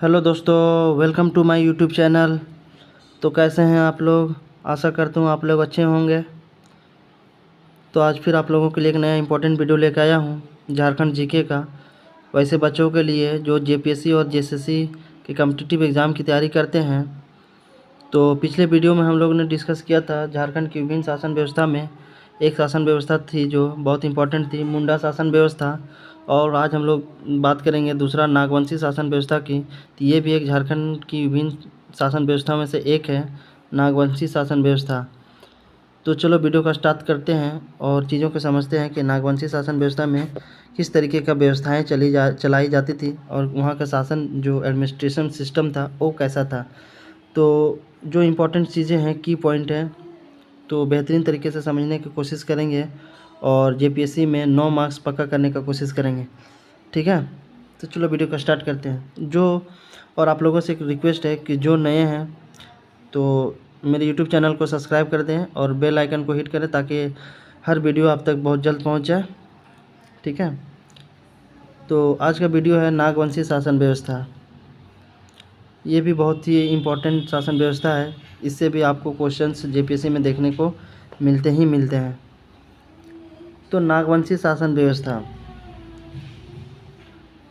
Hello दोस्तों, welcome to my YouTube channel. तो कैसे हैं आप लोग? आशा करता हूँ आप लोग अच्छे होंगे। तो आज फिर आप लोगों के लिए एक नया इंपॉर्टेंट वीडियो लेकर आया हूँ झारखंड जीके का। वैसे बच्चों के लिए जो जेपीएससी और जेएसएससी के कॉम्पिटिटिव एग्ज़ाम की तैयारी करते हैं। तो पिछले वीडियो में हम लोगों ने डिस्कस किया था झारखंड की विभिन्न शासन व्यवस्था में एक शासन व्यवस्था थी जो बहुत इंपॉर्टेंट थी, मुंडा शासन व्यवस्था। और आज हम लोग बात करेंगे दूसरा नागवंशी शासन व्यवस्था की। तो ये भी एक झारखंड की विभिन्न शासन व्यवस्था में से एक है, नागवंशी शासन व्यवस्था। तो चलो वीडियो का स्टार्ट करते हैं और चीज़ों को समझते हैं कि नागवंशी शासन व्यवस्था में किस तरीके का व्यवस्थाएं चलाई जाती थी और वहाँ का शासन जो एडमिनिस्ट्रेशन सिस्टम था वो कैसा था। तो जो इम्पोर्टेंट चीज़ें हैं, की पॉइंट हैं, तो बेहतरीन तरीके से समझने की कोशिश करेंगे और जेपीएससी में 9 मार्क्स पक्का करने का कोशिश करेंगे। ठीक है, तो चलो वीडियो का स्टार्ट करते हैं। और आप लोगों से एक रिक्वेस्ट है कि जो नए हैं तो मेरे यूट्यूब चैनल को सब्सक्राइब कर दें और बेल आइकन को हिट करें ताकि हर वीडियो आप तक बहुत जल्द पहुंच जाए। ठीक है, तो आज का वीडियो है नागवंशी शासन व्यवस्था। ये भी बहुत ही इम्पोर्टेंट शासन व्यवस्था है, इससे भी आपको क्वेश्चंस जेपीएससी में देखने को मिलते हैं। तो नागवंशी शासन व्यवस्था,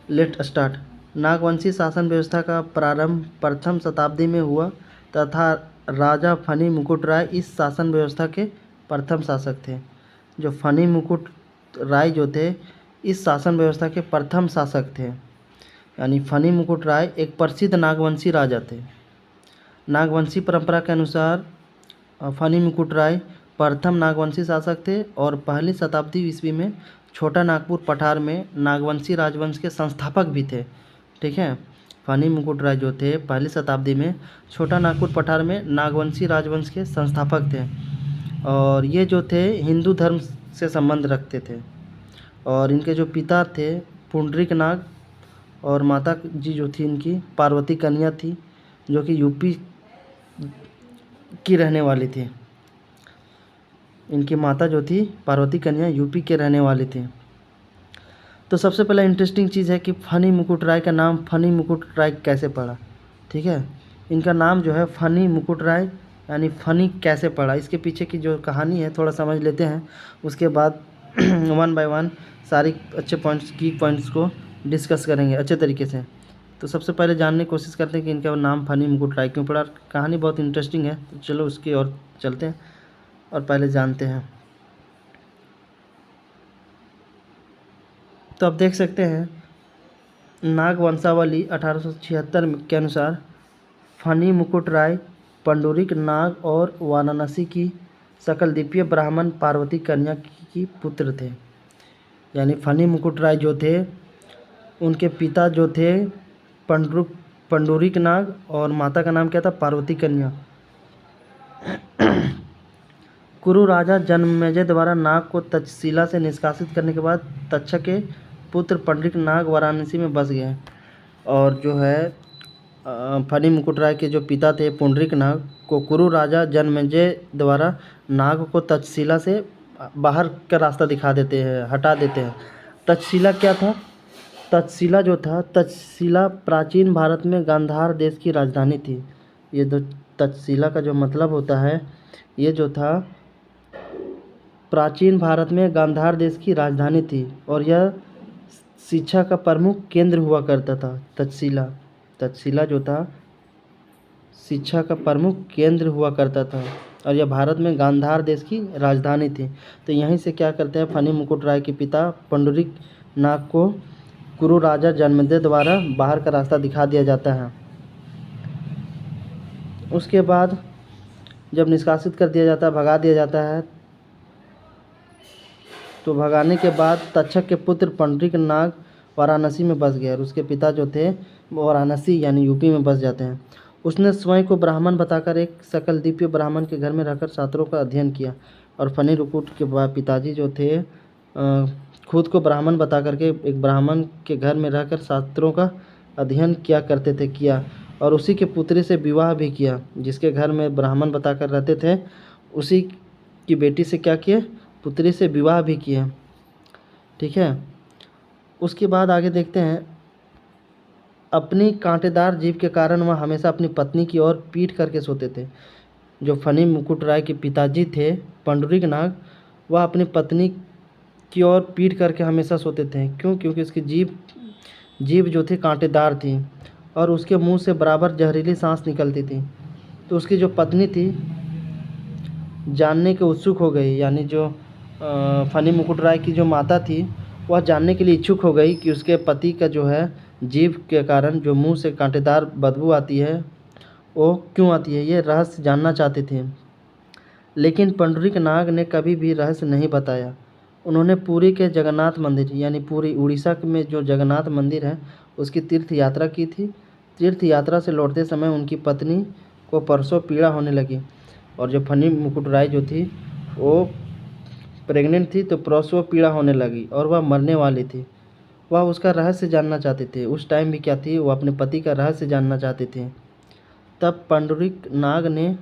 लेट स्टार्ट। नागवंशी शासन व्यवस्था का प्रारंभ प्रथम शताब्दी में हुआ तथा राजा फनी मुकुट राय इस शासन व्यवस्था के प्रथम शासक थे। जो फनी मुकुट राय जो थे इस शासन व्यवस्था के प्रथम शासक थे, यानी फनी मुकुट राय एक प्रसिद्ध नागवंशी राजा थे। नागवंशी परंपरा के अनुसार फनी मुकुट राय प्रथम नागवंशी शासक थे और पहली शताब्दी ईस्वी में छोटा नागपुर पठार में नागवंशी राजवंश के संस्थापक भी थे। ठीक है, फनी मुकुट राय जो थे पहली शताब्दी में छोटा नागपुर पठार में नागवंशी राजवंश के संस्थापक थे और ये जो थे हिंदू धर्म से संबंध रखते थे। और इनके जो पिता थे पुंडरीक नाग और माता जी जो थी इनकी पार्वती कन्या थी, जो कि यूपी की रहने वाली थी। इनकी माता जो थी पार्वती कन्या यूपी के रहने वाली थी। तो सबसे पहले इंटरेस्टिंग चीज़ है कि फनी मुकुट राय का नाम फनी मुकुट राय कैसे पड़ा। ठीक है, इनका नाम जो है फनी मुकुट राय, यानी फनी कैसे पड़ा, इसके पीछे की जो कहानी है थोड़ा समझ लेते हैं। उसके बाद वन बाय वन सारी अच्छे पॉइंट्स, की पॉइंट्स को डिस्कस करेंगे अच्छे तरीके से। तो सबसे पहले जानने की कोशिश करते हैं कि इनका नाम फनी मुकुट राय क्यों पड़ा। कहानी बहुत इंटरेस्टिंग है, तो चलो उसकी ओर चलते हैं और पहले जानते हैं। तो आप देख सकते हैं नाग वंशावली 1876 के अनुसार फनी मुकुट राय पंडुरिक नाग और वाराणसी की सकलद्वीपीय ब्राह्मण पार्वती कन्या की पुत्र थे। यानी फनी मुकुट राय जो थे उनके पिता जो थे पंडुरिक नाग और माता का नाम क्या था, पार्वती कन्या। कुरु राजा जन्मेजय द्वारा नाग को तक्षशिला से निष्कासित करने के बाद तक्षक के पुत्र पंडित नाग वाराणसी में बस गए। और जो है फनी मुकुट राय के जो पिता थे पुंडरीक नाग को कुरु राजा जन्मेजय द्वारा नाग को तक्षशिला से बाहर का रास्ता दिखा देते हैं, हटा देते हैं। तक्षशिला क्या था? तक्षशिला जो था, तक्षशिला प्राचीन भारत में गांधार देश की राजधानी थी। ये जो तक्षशिला का जो मतलब होता है, ये जो था प्राचीन भारत में गांधार देश की राजधानी थी और यह शिक्षा का प्रमुख केंद्र हुआ करता था। तक्षशिला जो था शिक्षा का प्रमुख केंद्र हुआ करता था और यह भारत में गांधार देश की राजधानी थी। तो यहीं से क्या करते हैं, फनी मुकुट राय के पिता पंडुरिक नाग को कुरु राजा जन्मेजय द्वारा बाहर का रास्ता दिखा दिया जाता है। उसके बाद जब निष्कासित कर दिया जाता है, भगा दिया जाता है, तो भगाने के बाद तक्षक के पुत्र पंडरिक नाग वाराणसी में बस गए और उसके पिता जो थे वो वाराणसी यानी यूपी में बस जाते हैं। उसने स्वयं को ब्राह्मण बताकर एक सकलद्वीपीय ब्राह्मण के घर में रहकर शास्त्रों का अध्ययन किया। और फनी मुकुट के पिताजी जो थे खुद को ब्राह्मण बता करके एक ब्राह्मण के घर में रहकर शास्त्रों का अध्ययन किया और उसी के पुत्री से विवाह भी किया। जिसके घर में ब्राह्मण बताकर रहते थे उसी की बेटी से क्या किए, पुत्री से विवाह भी किए। ठीक है, उसके बाद आगे देखते हैं। अपनी कांटेदार जीभ के कारण वह हमेशा अपनी पत्नी की ओर पीठ करके सोते थे। जो फनी मुकुट राय के पिताजी थे पंडरीक नाग, वह अपनी पत्नी की ओर पीठ करके हमेशा सोते थे। क्यों? क्योंकि उसकी जीभ जो थी कांटेदार थी और उसके मुंह से बराबर जहरीली सांस निकलती थी। तो उसकी जो पत्नी थी जानने के उत्सुक हो गई, यानी जो फनी मुकुट राय की जो माता थी वह जानने के लिए इच्छुक हो गई कि उसके पति का जो है जीभ के कारण जो मुंह से कांटेदार बदबू आती है वो क्यों आती है, ये रहस्य जानना चाहते थे। लेकिन पंडरीक नाग ने कभी भी रहस्य नहीं बताया। उन्होंने पुरी के जगन्नाथ मंदिर, यानी पूरी उड़ीसा में जो जगन्नाथ मंदिर है उसकी तीर्थ यात्रा की थी। तीर्थ यात्रा से लौटते समय उनकी पत्नी को परसों पीड़ा होने लगी और जो फनी मुकुट राय जो थी वो प्रेग्नेंट थी, तो प्रसव पीड़ा होने लगी और वह मरने वाली थी। वह उसका रहस्य जानना चाहते थे। उस टाइम भी क्या थी, वो अपने पति का रहस्य जानना चाहते थे। तब पंडरीक नाग ने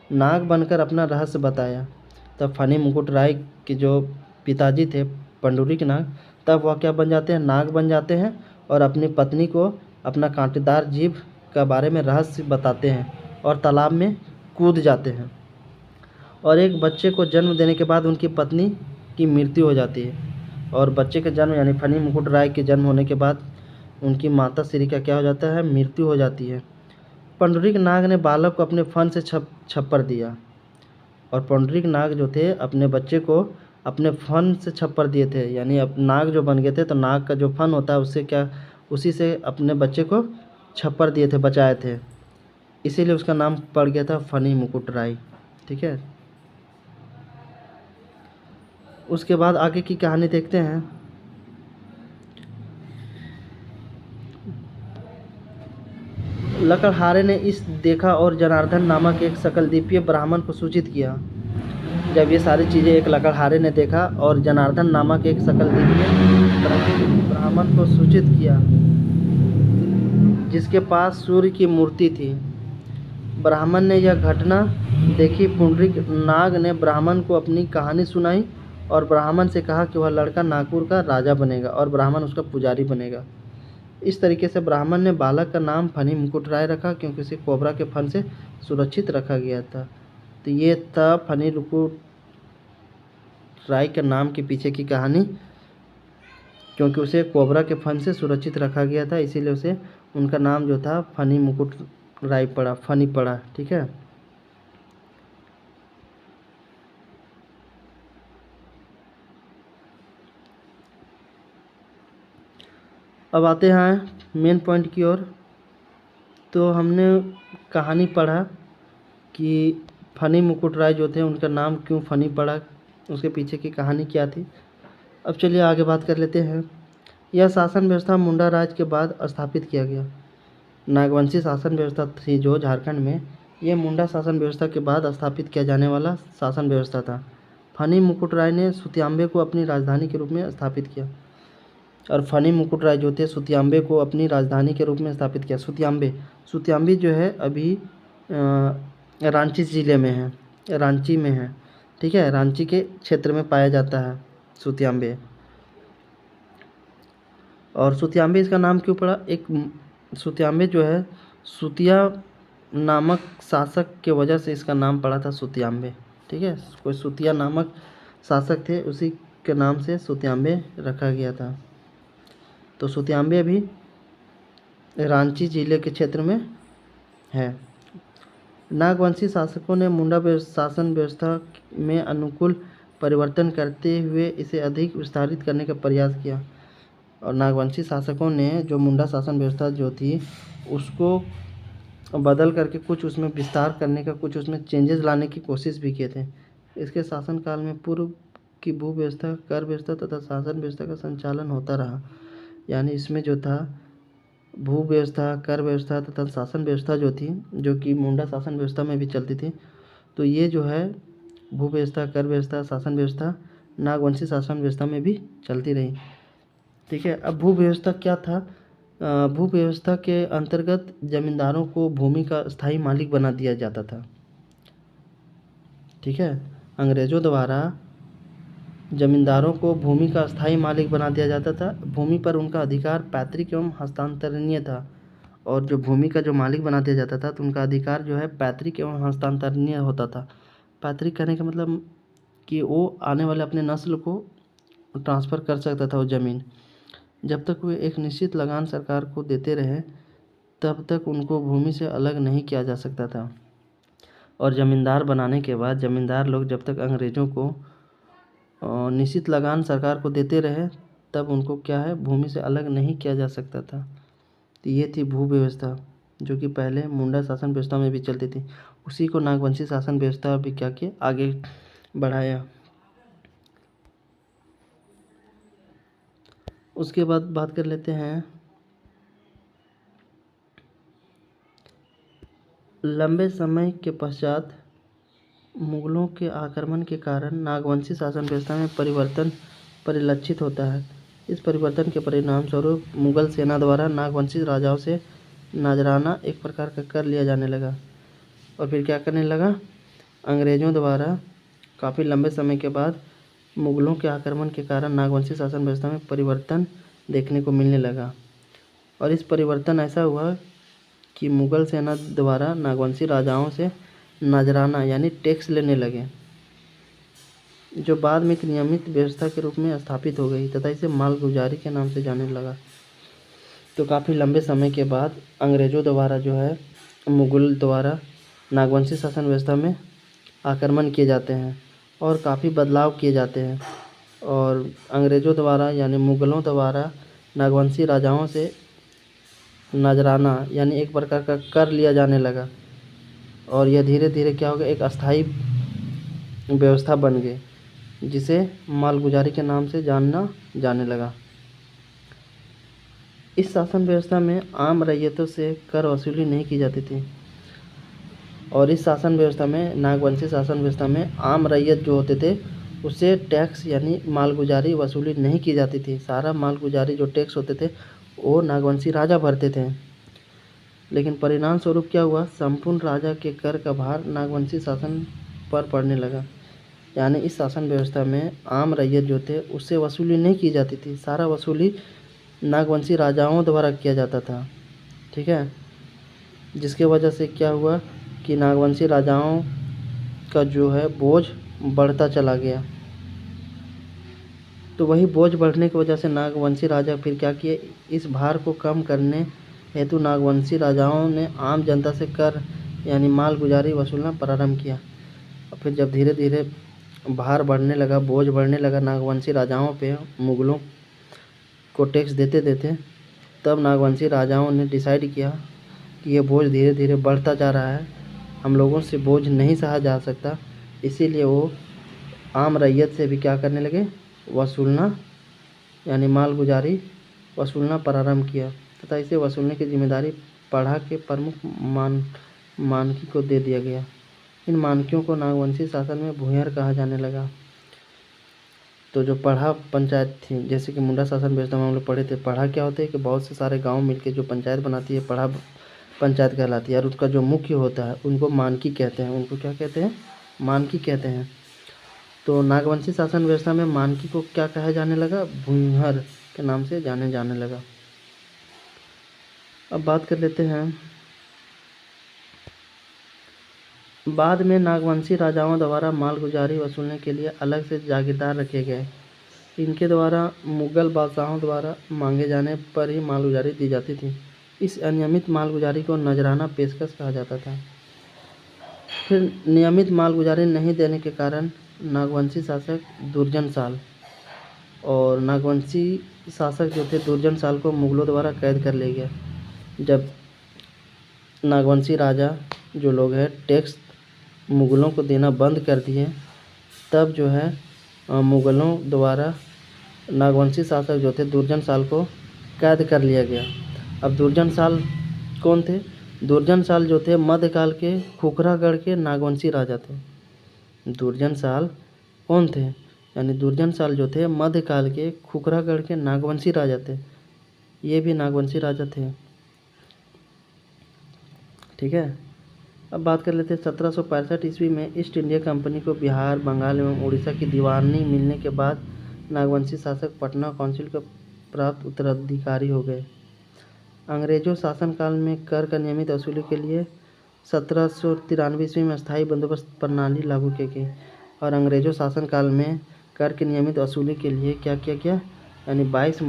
नाग बनकर अपना रहस्य बताया। तब फनी मुकुट राय के जो पिताजी थे पंडरीक नाग, तब वह क्या बन जाते हैं, नाग बन जाते हैं और अपनी पत्नी को अपना कांटेदार जीभ का बारे में रहस्य बताते हैं और तालाब में कूद जाते हैं। और एक बच्चे को जन्म देने के बाद उनकी पत्नी की मृत्यु हो जाती है। और बच्चे का जन्म यानी फनी मुकुट राय के जन्म होने के बाद उनकी माता श्री का क्या हो जाता है, मृत्यु हो जाती है। पंडरीक नाग ने बालक को अपने फन से छप्पर दिया और पंडरीक नाग जो थे अपने बच्चे को अपने फन से छप्पर दिए थे, यानी अब नाग जो बन गए थे तो नाग का जो फन होता है उससे क्या, उसी से अपने बच्चे को छप्पर दिए थे, बचाए थे। इसीलिए उसका नाम पड़ गया था फनी मुकुट राय। ठीक है, उसके बाद आगे की कहानी देखते हैं। लकड़हारे ने इस देखा और जनार्दन नामक एक सकलद्वीपीय ब्राह्मण को सूचित किया। जब ये सारी चीज़ें एक लकड़हारे ने देखा और जनार्दन नामक एक सकलद्वीपीय ब्राह्मण को सूचित किया जिसके पास सूर्य की मूर्ति थी। ब्राह्मण ने यह घटना देखी। पुंडरीक नाग ने ब्राह्मण को अपनी कहानी सुनाई और ब्राह्मण से कहा कि वह लड़का नागपुर का राजा बनेगा और ब्राह्मण उसका पुजारी बनेगा। इस तरीके से ब्राह्मण ने बालक का नाम फनी मुकुट राय रखा क्योंकि उसे कोबरा के फन से सुरक्षित रखा गया था। तो ये था फनी मुकुट राय के नाम के पीछे की कहानी। क्योंकि उसे कोबरा के फन से सुरक्षित रखा गया था इसीलिए उसे उनका नाम जो था फनी मुकुट राय पड़ा, फनी पड़ा। ठीक है, अब आते हैं मेन पॉइंट की ओर। तो हमने कहानी पढ़ा कि फनी मुकुट राय जो थे उनका नाम क्यों फनी पड़ा, उसके पीछे की कहानी क्या थी। अब चलिए आगे बात कर लेते हैं। यह शासन व्यवस्था मुंडा राज के बाद स्थापित किया गया। नागवंशी शासन व्यवस्था थी जो झारखंड में, ये मुंडा शासन व्यवस्था के बाद स्थापित किया जाने वाला शासन व्यवस्था था। फनी मुकुट राय ने सुतियांबे को अपनी राजधानी के रूप में स्थापित किया और फनी मुकुट राय जो थे सुतियांबे को अपनी राजधानी के रूप में स्थापित किया। सुतियांबे जो है अभी रांची ज़िले में है, रांची में है। ठीक है, रांची के क्षेत्र में पाया जाता है सुतियांबे। और सुतियांबे इसका नाम क्यों पड़ा, एक सुतियांबे जो है सुतिया नामक शासक के वजह से इसका नाम पड़ा था सुतियांबे। ठीक है, कोई सुतिया नामक शासक थे, उसी के नाम से सुतियांबे रखा गया था। तो सुतियांबे अभी रांची जिले के क्षेत्र में है। नागवंशी शासकों ने मुंडा शासन व्यवस्था में अनुकूल परिवर्तन करते हुए इसे अधिक विस्तारित करने का प्रयास किया। और नागवंशी शासकों ने जो मुंडा शासन व्यवस्था जो थी उसको बदल करके कुछ उसमें विस्तार करने का, कुछ उसमें चेंजेस लाने की कोशिश भी किए थे। इसके शासनकाल में पूर्व की भू व्यवस्था, कर व्यवस्था तथा शासन व्यवस्था का संचालन होता रहा। यानी इसमें जो था भू व्यवस्था, कर व्यवस्था तथा शासन व्यवस्था जो थी, जो कि मुंडा शासन व्यवस्था में भी चलती थी, तो ये जो है भू व्यवस्था, कर व्यवस्था, शासन व्यवस्था नागवंशी शासन व्यवस्था में भी चलती रही। ठीक है, अब भू व्यवस्था क्या था। भू व्यवस्था के अंतर्गत जमींदारों को भूमि का स्थायी मालिक बना दिया जाता था। ठीक है, अंग्रेजों द्वारा जमींदारों को भूमि का अस्थायी मालिक बना दिया जाता था। भूमि पर उनका अधिकार पैतृक एवं हस्तांतरणीय था। और जो भूमि का जो मालिक बना दिया जाता था तो उनका अधिकार जो है पैतृक एवं हस्तांतरणीय होता था। पैतृक कहने का मतलब कि वो आने वाले अपने नस्ल को ट्रांसफ़र कर सकता था वो ज़मीन। जब तक वे एक निश्चित लगान सरकार को देते रहे तब तक उनको भूमि से अलग नहीं किया जा सकता था। और ज़मींदार बनाने के बाद ज़मींदार लोग जब तक अंग्रेज़ों को निश्चित लगान सरकार को देते रहे तब उनको क्या है भूमि से अलग नहीं किया जा सकता था। तो ये थी भू व्यवस्था जो कि पहले मुंडा शासन व्यवस्था में भी चलती थी। उसी को नागवंशी शासन व्यवस्था भी क्या किया आगे बढ़ाया। उसके बाद बात कर लेते हैं लंबे समय के पश्चात मुगलों के आक्रमण के कारण नागवंशी शासन व्यवस्था में परिवर्तन परिलक्षित होता है। इस परिवर्तन के परिणाम स्वरूप मुगल सेना द्वारा नागवंशी राजाओं से नजराना एक प्रकार का कर लिया जाने लगा। और फिर क्या करने लगा, अंग्रेज़ों द्वारा काफ़ी लंबे समय के बाद मुगलों के आक्रमण के कारण नागवंशी शासन व्यवस्था में परिवर्तन देखने को मिलने लगा। और इस परिवर्तन ऐसा हुआ कि मुगल सेना द्वारा नागवंशी राजाओं से नजराना यानी टैक्स लेने लगे, जो बाद में एक नियमित व्यवस्था के रूप में स्थापित हो गई तथा इसे मालगुजारी के नाम से जाने लगा। तो काफ़ी लंबे समय के बाद अंग्रेज़ों द्वारा जो है मुगल द्वारा नागवंशी शासन व्यवस्था में आक्रमण किए जाते हैं और काफ़ी बदलाव किए जाते हैं। और अंग्रेज़ों द्वारा यानी मुगलों द्वारा नागवंशी राजाओं से नजराना यानी एक प्रकार का कर लिया जाने लगा। और यह धीरे धीरे क्या हो गया एक अस्थाई व्यवस्था बन गई जिसे मालगुजारी के नाम से जाना जाने लगा। इस शासन व्यवस्था में आम रैयतों से कर वसूली नहीं की जाती थी। और इस शासन व्यवस्था में नागवंशी शासन व्यवस्था में आम रैयत जो होते थे उससे टैक्स यानी मालगुजारी वसूली नहीं की जाती थी। सारा मालगुजारी जो टैक्स होते थे वो नागवंशी राजा भरते थे। लेकिन परिणाम स्वरूप क्या हुआ, संपूर्ण राजा के कर का भार नागवंशी शासन पर पड़ने लगा। यानी इस शासन व्यवस्था में आम रैयत जो थे उससे वसूली नहीं की जाती थी, सारा वसूली नागवंशी राजाओं द्वारा किया जाता था। ठीक है, जिसके वजह से क्या हुआ कि नागवंशी राजाओं का जो है बोझ बढ़ता चला गया। तो वही बोझ बढ़ने की वजह से नागवंशी राजा फिर क्या किए, इस भार को कम करने हेतु नागवंशी राजाओं ने आम जनता से कर यानी मालगुजारी वसूलना प्रारंभ किया। और फिर जब धीरे धीरे भार बढ़ने लगा, बोझ बढ़ने लगा नागवंशी राजाओं पे, मुगलों को टैक्स देते देते, तब नागवंशी राजाओं ने डिसाइड किया कि ये बोझ धीरे धीरे बढ़ता जा रहा है, हम लोगों से बोझ नहीं सहा जा सकता। इसीलिए वो आम रैयत से भी क्या करने लगे, वसूलना यानी मालगुजारी वसूलना प्रारंभ किया तथा इसे वसूलने की जिम्मेदारी पढ़ा के प्रमुख मानकी को दे दिया गया। इन मानकियों को नागवंशी शासन में भूंयर कहा जाने लगा। तो जो पढ़ा पंचायत थी, जैसे कि मुंडा शासन व्यवस्था में हम लोग पढ़े थे, पढ़ा क्या होता है कि बहुत से सारे गांव मिलके जो पंचायत बनाती है पढ़ा पंचायत कहलाती है। और उसका जो मुख्य होता है उनको मानकी कहते हैं। उनको क्या कहते हैं, मानकी कहते हैं। तो नागवंशी शासन व्यवस्था में मानकी को क्या कहा जाने लगा, भूंहर के नाम से जाने लगा। अब बात कर लेते हैं, बाद में नागवंशी राजाओं द्वारा मालगुजारी वसूलने के लिए अलग से जागीरदार रखे गए। इनके द्वारा मुगल बादशाहों द्वारा मांगे जाने पर ही मालगुजारी दी जाती थी। इस अनियमित मालगुजारी को नजराना पेशकश कहा जाता था। फिर नियमित मालगुजारी नहीं देने के कारण नागवंशी शासक दुर्जन साल और नागवंशी शासक जो थे दुर्जन साल को मुगलों द्वारा कैद कर लिया गया। जब नागवंशी राजा जो लोग हैं टैक्स मुगलों को देना बंद कर दिए तब जो है मुगलों द्वारा नागवंशी शासक जो थे दुर्जन साल को कैद कर लिया गया। अब दुर्जन साल कौन थे, दुर्जन साल जो थे मध्यकाल के खुखरागढ़ के नागवंशी राजा थे। दुर्जन साल कौन थे, यानी दुर्जन साल जो थे मध्यकाल के खुखरागढ़ के नागवंशी राजा थे। ये भी नागवंशी राजा थे। ठीक है, अब बात कर लेते हैं 1765 ईस्वी में ईस्ट इंडिया कंपनी को बिहार, बंगाल एवं उड़ीसा की दीवानी मिलने के बाद नागवंशी शासक पटना काउंसिल के प्राप्त उत्तराधिकारी हो गए। अंग्रेजों शासनकाल में कर का नियमित वसूली के लिए 1793 ईस्वी में स्थायी बंदोबस्त प्रणाली लागू की गई। और अंग्रेजों शासनकाल में कर की नियमित वसूली के लिए क्या किया गया, यानी 22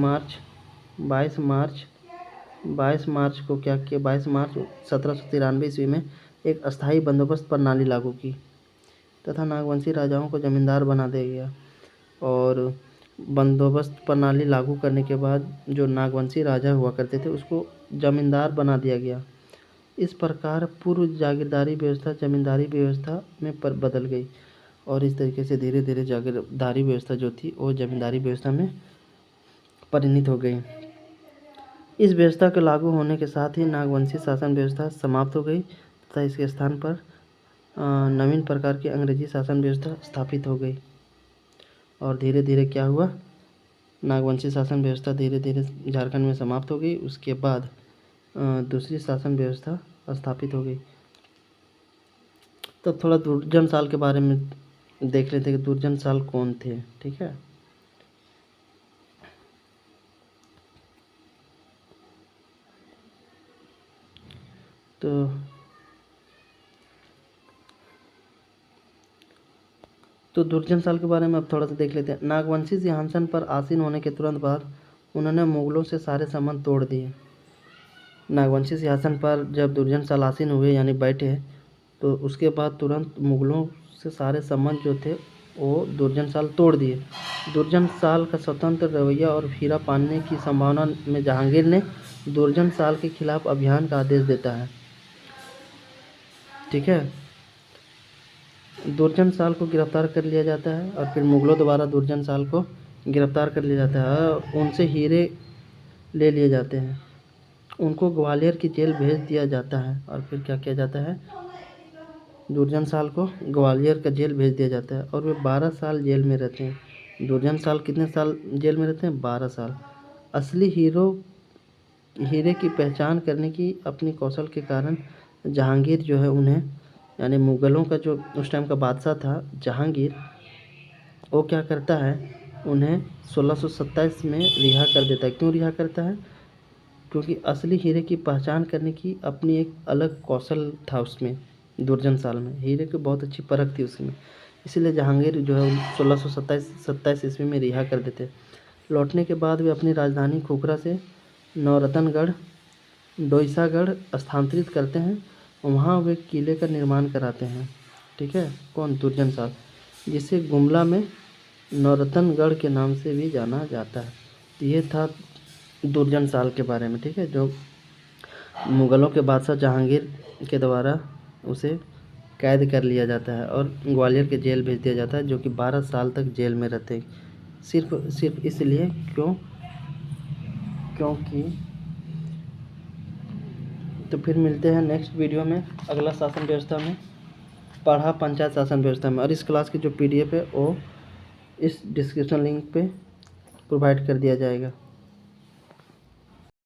मार्च को क्या किया, 22 मार्च 1793 ईस्वी में एक अस्थायी बंदोबस्त प्रणाली लागू की तथा नागवंशी राजाओं को जमींदार बना दिया गया। और बंदोबस्त प्रणाली लागू करने के बाद जो नागवंशी राजा हुआ करते थे उसको जमींदार बना दिया गया। इस प्रकार पूर्व जागीरदारी व्यवस्था जमींदारी व्यवस्था में बदल गई और इस तरीके से धीरे धीरे जागीरदारी व्यवस्था जो थी वो जमींदारी व्यवस्था में परिणित हो गई। इस व्यवस्था के लागू होने के साथ ही नागवंशी शासन व्यवस्था समाप्त हो गई तथा इसके स्थान पर नवीन प्रकार की अंग्रेजी शासन व्यवस्था स्थापित हो गई। और धीरे धीरे क्या हुआ, नागवंशी शासन व्यवस्था धीरे धीरे झारखंड में समाप्त हो गई। उसके बाद दूसरी शासन व्यवस्था स्थापित हो गई। तो थोड़ा दुर्जन साल के बारे में देख लेते हैं कि दुर्जन साल कौन थे। ठीक है, तो दुर्जन साल के बारे में अब थोड़ा सा देख लेते हैं। नागवंशी सिंहासन पर आसीन होने के तुरंत बाद उन्होंने मुगलों से सारे संबंध तोड़ दिए। नागवंशी सिंहासन पर जब दुर्जन साल आसीन हुए यानी बैठे, तो उसके बाद तुरंत मुगलों से सारे संबंध जो थे वो दुर्जन साल तोड़ दिए। दुर्जन साल का स्वतंत्र रवैया और हीरा पाने की संभावना में जहांगीर ने दुर्जन साल के खिलाफ अभियान का आदेश देता है। ठीक है, दुर्जन साल को गिरफ्तार कर लिया जाता है और फिर मुगलों द्वारा दुर्जन साल को गिरफ्तार कर लिया जाता है और उनसे हीरे ले लिए जाते हैं। उनको ग्वालियर की जेल भेज दिया जाता है और फिर क्या किया जाता है, दुर्जन साल को ग्वालियर का जेल भेज दिया जाता है और वे 12 साल जेल में रहते हैं। दुर्जन साल कितने साल जेल में रहते हैं, 12 साल। असली हीरे की पहचान करने की अपनी कौशल के कारण जहांगीर जो है उन्हें, यानी मुग़लों का जो उस टाइम का बादशाह था जहांगीर, वो क्या करता है, उन्हें 1627 में रिहा कर देता है। क्यों रिहा करता है, क्योंकि असली हीरे की पहचान करने की अपनी एक अलग कौशल था उसमें। दुर्जन साल में हीरे की बहुत अच्छी परख थी उसमें, इसीलिए जहांगीर जो है 1627 ईस्वी में रिहा कर देते। लौटने के बाद वे अपनी राजधानी खोखरा से नौरतनगढ़ डोईसागढ़ स्थानांतरित करते हैं। वहाँ वे किले का निर्माण कराते हैं। ठीक है, कौन, दुर्जन साल, जिसे गुमला में नौरतनगढ़ के नाम से भी जाना जाता है। तो ये था दुर्जन साल के बारे में। ठीक है, जो मुग़लों के बादशाह जहांगीर के द्वारा उसे कैद कर लिया जाता है और ग्वालियर के जेल भेज दिया जाता है, जो कि 12 साल तक जेल में रहते, सिर्फ इसलिए क्योंकि तो फिर मिलते हैं नेक्स्ट वीडियो में अगला शासन व्यवस्था में, पढ़ा पंचायत शासन व्यवस्था में। और इस क्लास की जो PDF है वो इस डिस्क्रिप्शन लिंक पे प्रोवाइड कर दिया जाएगा।